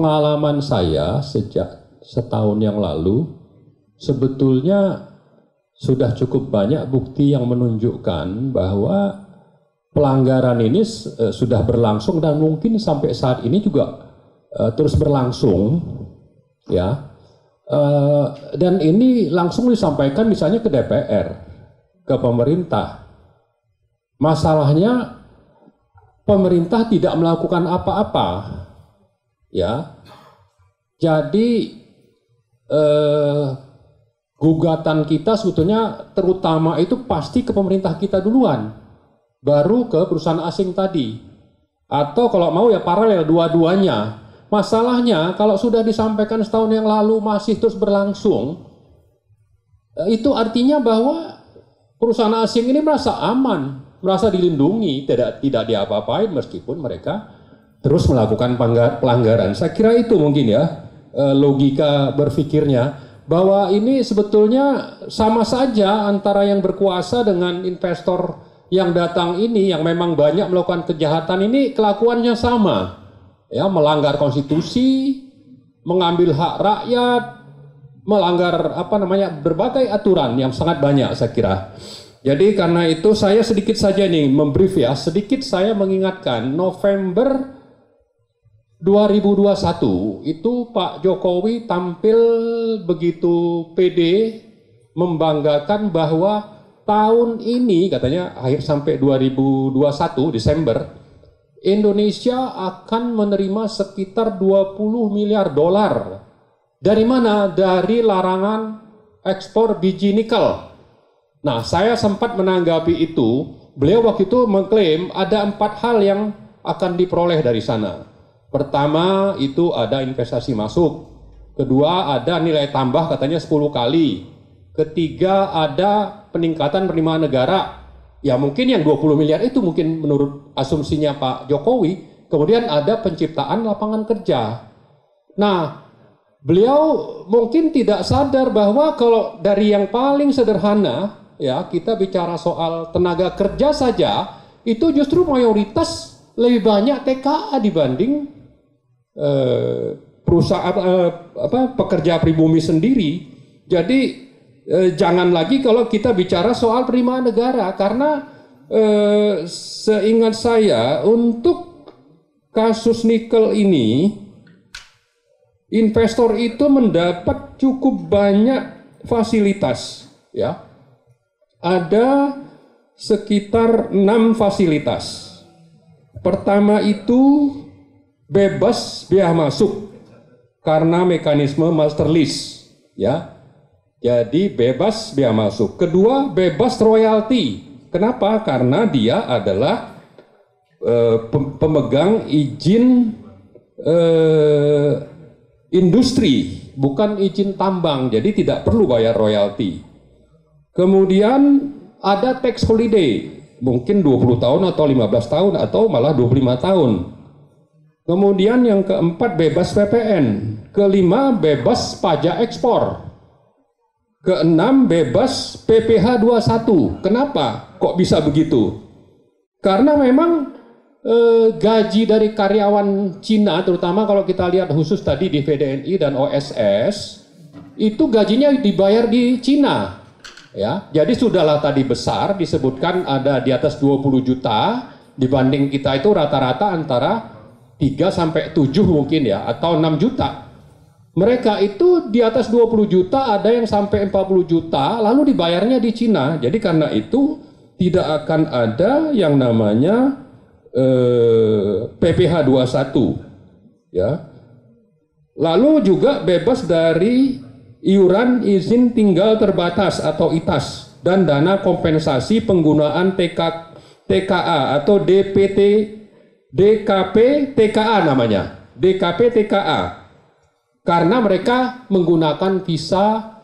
pengalaman saya sejak setahun yang lalu, sebetulnya sudah cukup banyak bukti yang menunjukkan bahwa pelanggaran ini sudah berlangsung dan mungkin sampai saat ini juga terus berlangsung, ya. Dan ini langsung disampaikan misalnya ke DPR, ke pemerintah. Masalahnya pemerintah tidak melakukan apa-apa, ya. Jadi gugatan kita sebetulnya terutama itu pasti ke pemerintah kita duluan, baru ke perusahaan asing tadi, atau kalau mau ya paralel dua-duanya. Masalahnya kalau sudah disampaikan setahun yang lalu masih terus berlangsung, itu artinya bahwa perusahaan asing ini merasa aman, merasa dilindungi, tidak diapa-apain meskipun mereka terus melakukan pelanggaran. Saya kira itu mungkin ya logika berpikirnya, bahwa ini sebetulnya sama saja antara yang berkuasa dengan investor yang datang ini, yang memang banyak melakukan kejahatan ini, kelakuannya sama. Ya, melanggar konstitusi, mengambil hak rakyat, melanggar berbagai aturan yang sangat banyak saya kira. Jadi karena itu saya sedikit saja nih membrief ya, sedikit saya mengingatkan November 2021 itu Pak Jokowi tampil begitu pede, membanggakan bahwa tahun ini katanya akhir sampai 2021 Desember Indonesia akan menerima sekitar 20 miliar dolar. Dari mana? Dari larangan ekspor biji nikel. Nah, saya sempat menanggapi itu. Beliau waktu itu mengklaim ada 4 hal yang akan diperoleh dari sana. Pertama, itu ada investasi masuk. Kedua, ada nilai tambah katanya 10 kali. Ketiga, ada peningkatan penerimaan negara. Ya mungkin yang 20 miliar itu mungkin menurut asumsinya Pak Jokowi. Kemudian ada penciptaan lapangan kerja. Nah, beliau mungkin tidak sadar bahwa kalau dari yang paling sederhana, ya kita bicara soal tenaga kerja saja, itu justru mayoritas lebih banyak TKA dibanding perusahaan pekerja pribumi sendiri. Jadi jangan lagi kalau kita bicara soal penerimaan negara, karena seingat saya untuk kasus nikel ini investor itu mendapat cukup banyak fasilitas, ya. Ada sekitar 6 fasilitas. Pertama itu bebas biaya masuk karena mekanisme master lease, ya. Jadi bebas biaya masuk. Kedua, bebas royalti. Kenapa? Karena dia adalah pemegang izin industri, bukan izin tambang. Jadi tidak perlu bayar royalti. Kemudian ada tax holiday, mungkin 20 tahun atau 15 tahun atau malah 25 tahun. Kemudian yang keempat bebas PPN. Kelima bebas pajak ekspor. Keenam bebas PPh 21. Kenapa kok bisa begitu? Karena memang gaji dari karyawan Cina, terutama kalau kita lihat khusus tadi di VDNI dan OSS, itu gajinya dibayar di Cina, ya. Jadi sudahlah tadi besar disebutkan ada di atas 20 juta, dibanding kita itu rata-rata antara 3 sampai 7 mungkin ya, atau 6 juta. Mereka itu di atas 20 juta, ada yang sampai 40 juta, lalu dibayarnya di Cina. Jadi karena itu tidak akan ada yang namanya PPh 21, ya. Lalu juga bebas dari iuran izin tinggal terbatas atau ITAS dan dana kompensasi penggunaan TKA atau DKP TKA namanya, DKP TKA. Karena mereka menggunakan visa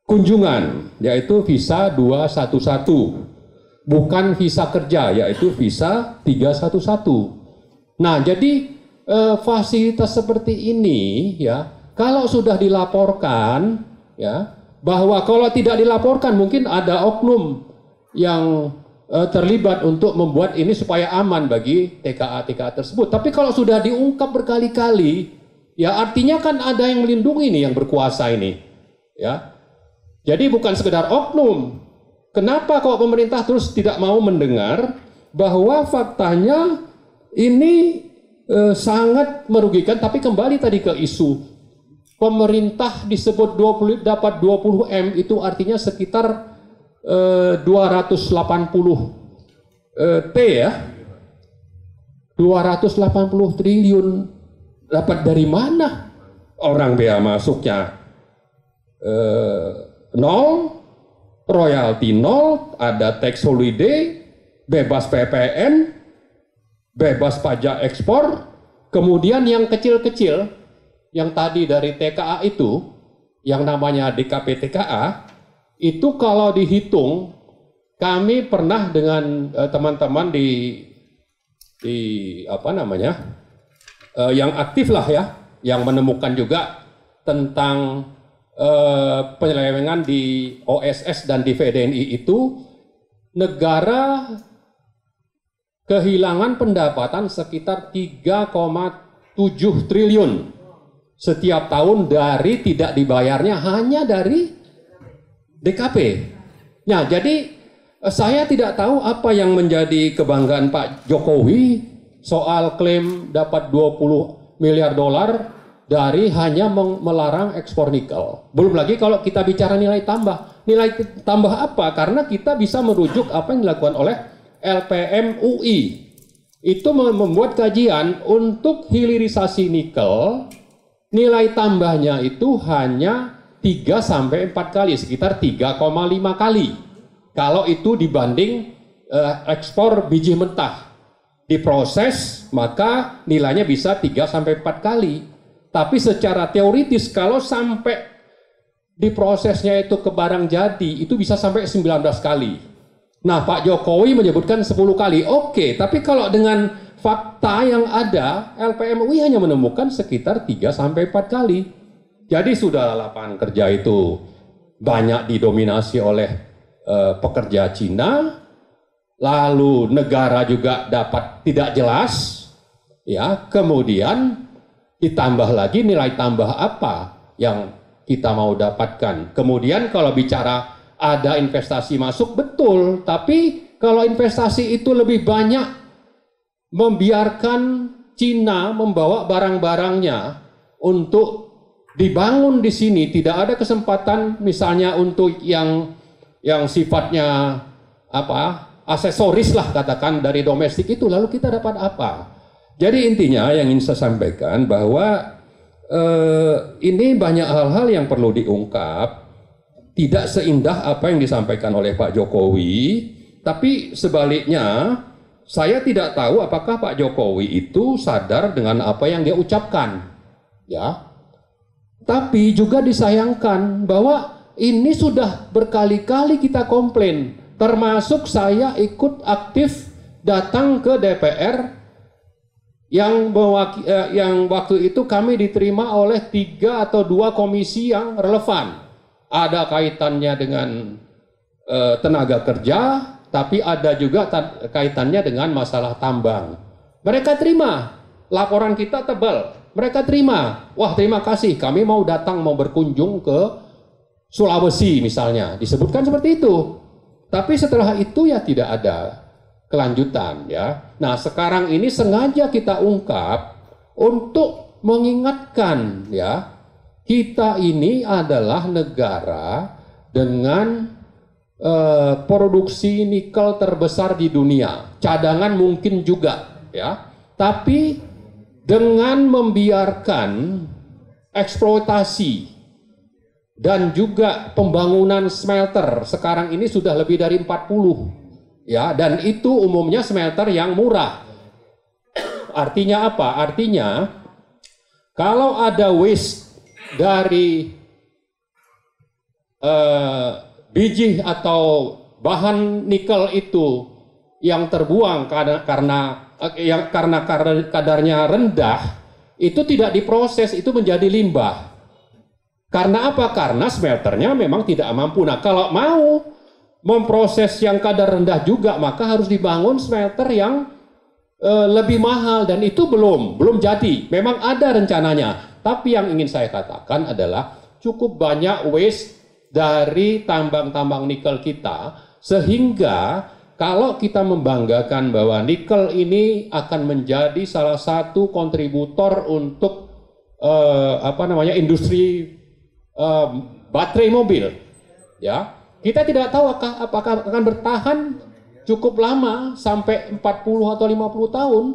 kunjungan, yaitu visa 211, bukan visa kerja, yaitu visa 311. Nah, jadi fasilitas seperti ini, ya, kalau sudah dilaporkan, ya, bahwa kalau tidak dilaporkan mungkin ada oknum yang terlibat untuk membuat ini supaya aman bagi TKA-TKA tersebut. Tapi kalau sudah diungkap berkali-kali, Ya artinya kan ada yang melindungi nih yang berkuasa ini. Ya. Jadi bukan sekedar oknum. Kenapa kok pemerintah terus tidak mau mendengar bahwa faktanya ini sangat merugikan, tapi kembali tadi ke isu pemerintah disebut dapat 20 M itu artinya sekitar 280 T ya. 280 triliun dapat dari mana? Orang bea masuknya nol, royalti nol, ada tax holiday, bebas PPN, bebas pajak ekspor, kemudian yang kecil-kecil, yang tadi dari TKA itu, yang namanya DKP TKA, itu kalau dihitung, kami pernah dengan teman-teman di apa namanya, yang aktif lah ya, yang menemukan juga tentang penyelewengan di OSS dan di VDNI itu, negara kehilangan pendapatan sekitar 3,7 triliun setiap tahun dari tidak dibayarnya hanya dari DKP. Nah, jadi saya tidak tahu apa yang menjadi kebanggaan Pak Jokowi soal klaim dapat 20 miliar dolar dari hanya melarang ekspor nikel. Belum lagi kalau kita bicara nilai tambah. Nilai tambah apa? Karena kita bisa merujuk apa yang dilakukan oleh LPM UI. Itu membuat kajian untuk hilirisasi nikel, nilai tambahnya itu hanya 3-4 kali, sekitar 3,5 kali. Kalau itu dibanding ekspor biji mentah. Diproses, maka nilainya bisa 3-4 kali. Tapi secara teoritis kalau sampai diprosesnya itu ke barang jadi, itu bisa sampai 19 kali. Nah, Pak Jokowi menyebutkan 10 kali. Oke, tapi kalau dengan fakta yang ada, LPM UI hanya menemukan sekitar 3-4 kali. Jadi sudah lapangan kerja itu banyak didominasi oleh pekerja Cina, lalu negara juga dapat tidak jelas, ya. Kemudian ditambah lagi nilai tambah apa yang kita mau dapatkan. Kemudian kalau bicara ada investasi masuk, betul, tapi kalau investasi itu lebih banyak membiarkan Cina membawa barang-barangnya untuk dibangun di sini, tidak ada kesempatan misalnya untuk yang sifatnya apa, aksesoris lah katakan dari domestik itu, lalu kita dapat apa? Jadi intinya yang ingin saya sampaikan bahwa ini banyak hal-hal yang perlu diungkap, tidak seindah apa yang disampaikan oleh Pak Jokowi, tapi sebaliknya saya tidak tahu apakah Pak Jokowi itu sadar dengan apa yang dia ucapkan, ya. Tapi juga disayangkan bahwa ini sudah berkali-kali kita komplain, termasuk saya ikut aktif datang ke DPR yang waktu itu kami diterima oleh 3 atau 2 komisi yang relevan. Ada kaitannya dengan tenaga kerja, tapi ada juga kaitannya dengan masalah tambang. Mereka terima, laporan kita tebal, mereka terima. Wah, terima kasih, kami mau datang, mau berkunjung ke Sulawesi misalnya, disebutkan seperti itu. Tapi setelah itu ya tidak ada kelanjutan, ya. Nah, sekarang ini sengaja kita ungkap untuk mengingatkan, ya, kita ini adalah negara dengan produksi nikel terbesar di dunia. Cadangan mungkin juga, ya. Tapi dengan membiarkan eksploitasi dan juga pembangunan smelter, sekarang ini sudah lebih dari 40, ya, dan itu umumnya smelter yang murah. Artinya apa? Artinya kalau ada waste dari biji atau bahan nikel itu yang terbuang karena kadarnya rendah, itu tidak diproses, itu menjadi limbah. Karena apa? Karena smelternya memang tidak mampu. Nah, kalau mau memproses yang kadar rendah juga, maka harus dibangun smelter yang lebih mahal, dan itu belum jadi. Memang ada rencananya, Tapi yang ingin saya katakan adalah cukup banyak waste dari tambang-tambang nikel kita, sehingga kalau kita membanggakan bahwa nikel ini akan menjadi salah satu kontributor untuk industri baterai mobil, ya, kita tidak tahu apakah akan bertahan cukup lama sampai 40 atau 50 tahun,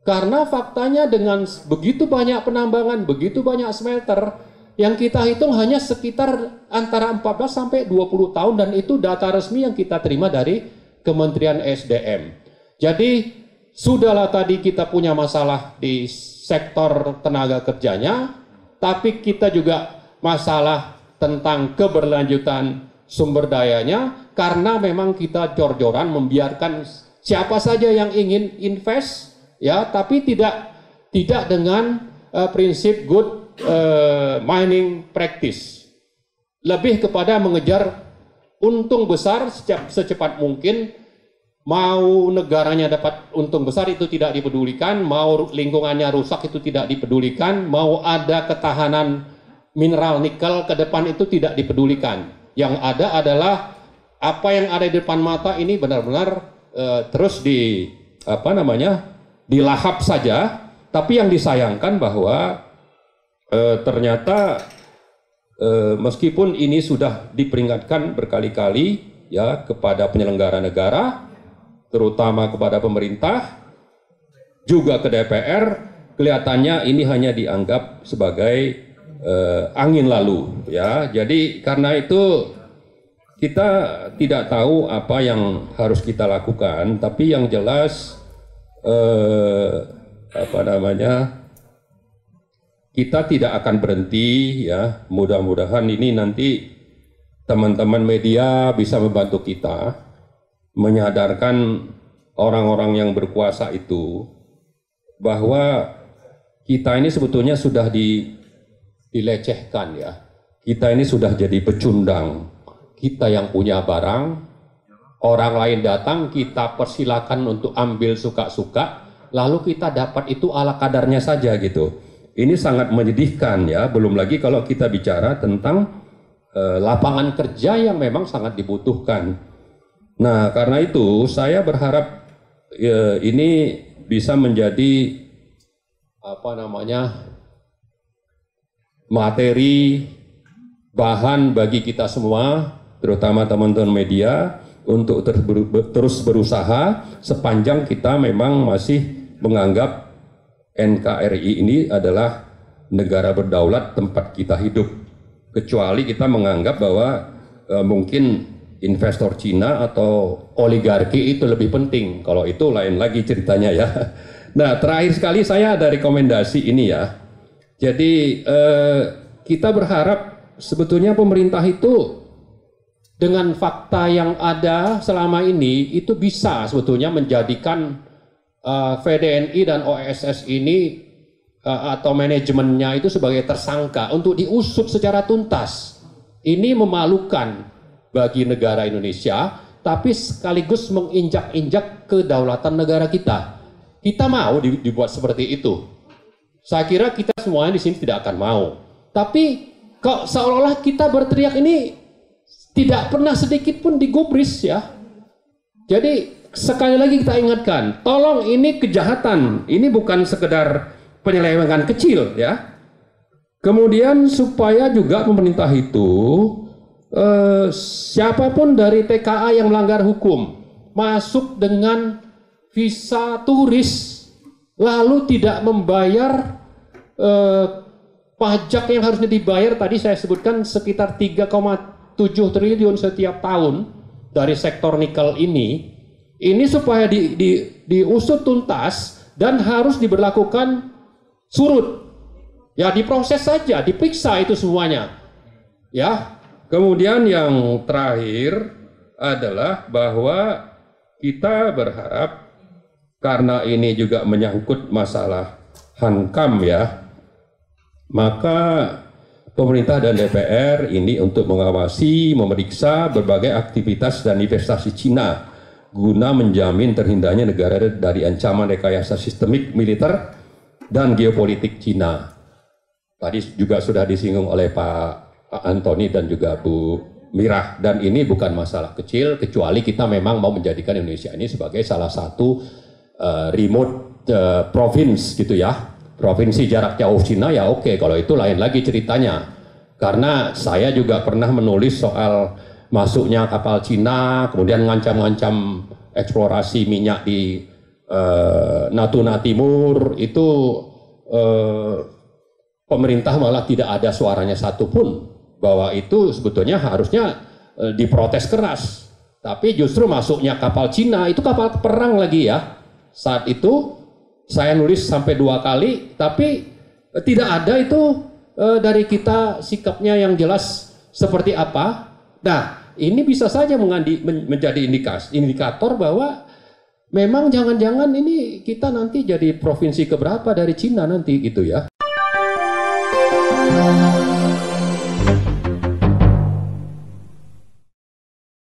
karena faktanya dengan begitu banyak penambangan, begitu banyak smelter, yang kita hitung hanya sekitar antara 14 sampai 20 tahun, dan itu data resmi yang kita terima dari Kementerian SDM. Jadi sudahlah tadi kita punya masalah di sektor tenaga kerjanya, tapi kita juga masalah tentang keberlanjutan sumber dayanya, karena memang kita jor-joran membiarkan siapa saja yang ingin invest, ya, tapi tidak dengan prinsip good mining practice, lebih kepada mengejar untung besar secepat mungkin. Mau negaranya dapat untung besar itu tidak dipedulikan, mau lingkungannya rusak itu tidak dipedulikan, mau ada ketahanan mineral nikel ke depan itu tidak dipedulikan. Yang ada adalah apa yang ada di depan mata ini benar-benar terus dilahap saja. Tapi yang disayangkan bahwa ternyata meskipun ini sudah diperingatkan berkali-kali, ya, kepada penyelenggara negara, terutama kepada pemerintah, juga ke DPR, kelihatannya ini hanya dianggap sebagai angin lalu, ya. Jadi karena itu kita tidak tahu apa yang harus kita lakukan, tapi yang jelas kita tidak akan berhenti, ya. Mudah-mudahan ini nanti teman-teman media bisa membantu kita menyadarkan orang-orang yang berkuasa itu bahwa kita ini sebetulnya sudah dilecehkan, ya. Kita ini sudah jadi pecundang. Kita yang punya barang, orang lain datang, kita persilakan untuk ambil suka-suka, lalu kita dapat itu ala kadarnya saja gitu. Ini sangat menyedihkan, ya. Belum lagi kalau kita bicara tentang lapangan kerja yang memang sangat dibutuhkan. Nah, karena itu saya berharap ini bisa menjadi materi bahan bagi kita semua, terutama teman-teman media, untuk terus berusaha sepanjang kita memang masih menganggap NKRI ini adalah negara berdaulat tempat kita hidup. Kecuali kita menganggap bahwa mungkin investor Cina atau oligarki itu lebih penting. Kalau itu lain lagi ceritanya, ya. Nah, terakhir sekali saya ada rekomendasi ini, ya. Jadi kita berharap sebetulnya pemerintah itu dengan fakta yang ada selama ini itu bisa sebetulnya menjadikan VDNI dan OSS ini atau manajemennya itu sebagai tersangka untuk diusut secara tuntas. Ini memalukan bagi negara Indonesia, tapi sekaligus menginjak-injak kedaulatan negara kita. Kita mau dibuat seperti itu. Saya kira kita semuanya di sini tidak akan mau. Tapi kok seolah-olah kita berteriak ini tidak pernah sedikit pun digubris, ya. Jadi sekali lagi kita ingatkan, tolong ini kejahatan, ini bukan sekedar penyelewengan kecil, ya. Kemudian supaya juga pemerintah itu siapapun dari TKA yang melanggar hukum masuk dengan visa turis lalu tidak membayar pajak yang harusnya dibayar, tadi saya sebutkan sekitar 3,7 triliun setiap tahun dari sektor nikel ini supaya diusut tuntas dan harus diberlakukan surut, ya, diproses saja, diperiksa itu semuanya, ya. Kemudian yang terakhir adalah bahwa kita berharap, karena ini juga menyangkut masalah Hankam, ya, maka pemerintah dan DPR ini untuk mengawasi, memeriksa berbagai aktivitas dan investasi Cina guna menjamin terhindarnya negara dari ancaman rekayasa sistemik militer dan geopolitik Cina. tadi juga sudah disinggung oleh Pak Antoni dan juga Bu Mirah, dan ini bukan masalah kecil, kecuali kita memang mau menjadikan Indonesia ini sebagai salah satu remote province gitu ya, provinsi jarak jauh Cina, ya oke, kalau itu lain lagi ceritanya. Karena saya juga pernah menulis soal masuknya kapal Cina, kemudian ngancam-ngancam eksplorasi minyak di Natuna Timur, itu pemerintah malah tidak ada suaranya satupun bahwa itu sebetulnya harusnya diprotes keras. Tapi justru masuknya kapal Cina, itu kapal perang lagi ya. Saat itu saya nulis sampai 2 kali, tapi tidak ada itu dari kita sikapnya yang jelas seperti apa. Nah, ini bisa saja menjadi indikator bahwa memang jangan-jangan ini kita nanti jadi provinsi keberapa dari Cina nanti gitu ya.